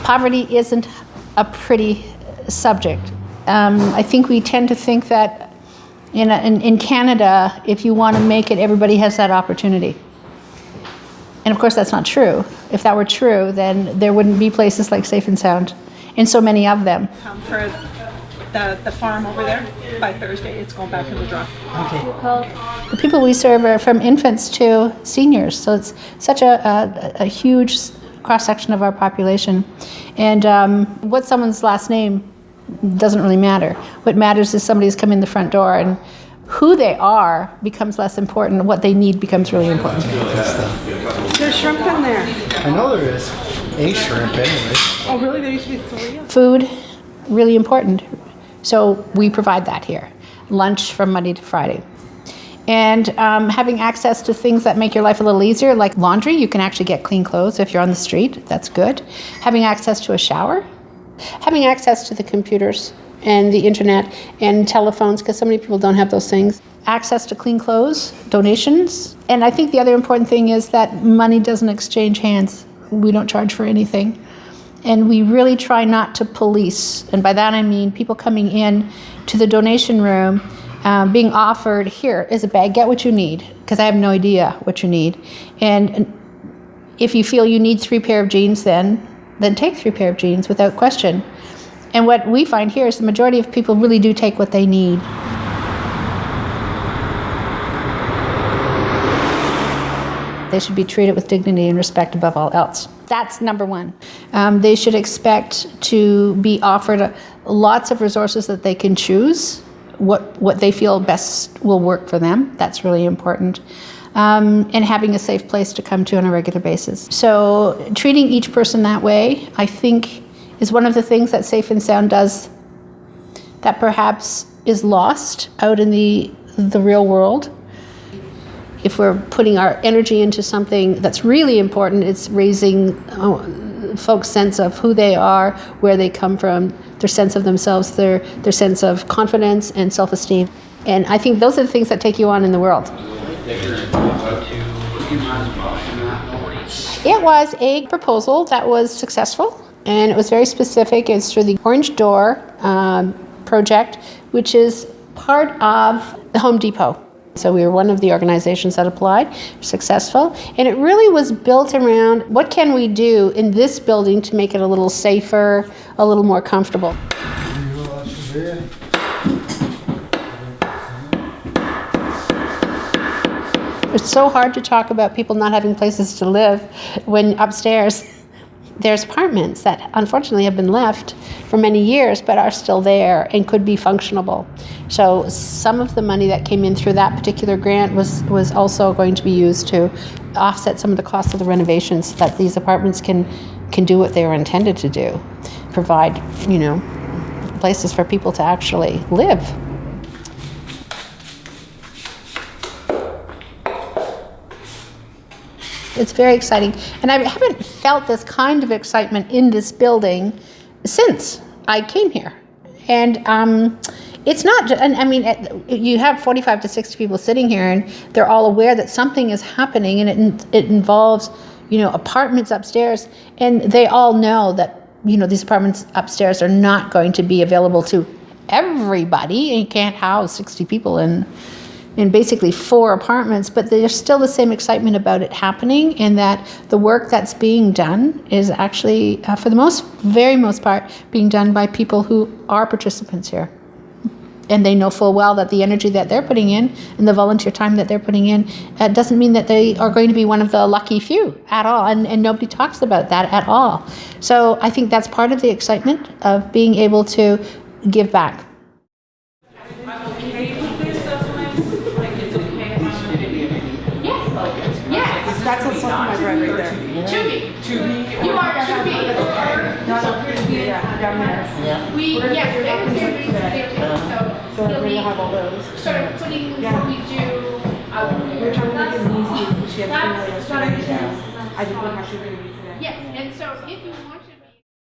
Poverty isn't a pretty subject. I think we tend to think that in Canada, if you want to make it, everybody has that opportunity. And of course, that's not true. If that were true, then there wouldn't be places like Safe and Sound, and so many of them. Come for the farm over there. By Thursday, it's going back in the truck. Okay. The people we serve are from infants to seniors, so it's such a huge cross-section of our population. And what someone's last name doesn't really matter. What matters is somebody's come in the front door, and who they are becomes less important. What they need becomes really important. There's shrimp in there. I know there is. A shrimp anyway. Oh, really? There used to be 3? Food, really important. So we provide that here. Lunch from Monday to Friday. And having access to things that make your life a little easier, like laundry. You can actually get clean clothes if you're on the street. That's good. Having access to a shower. Having access to the computers and the internet and telephones, because so many people don't have those things. Access to clean clothes, donations. And I think the other important thing is that money doesn't exchange hands. We don't charge for anything. And we really try not to police. And by that I mean people coming in to the donation room, being offered, here is a bag, get what you need, because I have no idea what you need. And if you feel you need 3 pair of jeans, then take 3 pair of jeans without question. And what we find here is the majority of people really do take what they need. They should be treated with dignity and respect above all else. That's number one. They should expect to be offered lots of resources that they can choose, what they feel best will work for them. That's really important. And having a safe place to come to on a regular basis. So treating each person that way, I think, is one of the things that Safe and Sound does that perhaps is lost out in the real world. If we're putting our energy into something that's really important, it's raising folks' sense of who they are, where they come from, their sense of themselves, their sense of confidence and self-esteem. And I think those are the things that take you on in the world. It was a proposal that was successful, and it was very specific. It's through the Orange Door project, which is part of the Home Depot. So we were one of the organizations that applied, successful. And it really was built around what can we do in this building to make it a little safer, a little more comfortable. It's so hard to talk about people not having places to live when upstairs there's apartments that unfortunately have been left for many years but are still there and could be functionable. So some of the money that came in through that particular grant was also going to be used to offset some of the costs of the renovations so that these apartments can do what they were intended to do, provide, places for people to actually live. It's very exciting. And I haven't felt this kind of excitement in this building since I came here. And it's not, you have 45 to 60 people sitting here and they're all aware that something is happening, and it involves, apartments upstairs. And they all know that, these apartments upstairs are not going to be available to everybody. You can't house 60 people in basically 4 apartments, but there's still the same excitement about it happening, and that the work that's being done is actually, for the very most part, being done by people who are participants here. And they know full well that the energy that they're putting in and the volunteer time that they're putting in doesn't mean that they are going to be one of the lucky few at all, and nobody talks about that at all. So I think that's part of the excitement of being able to give back. That's what's on my bread right there. You are Chubby. Yeah. We're going to have all those. sort of putting what we do. We're trying to make it easy because she had a funeral yesterday. I didn't have to do it today. Yes, and so if you want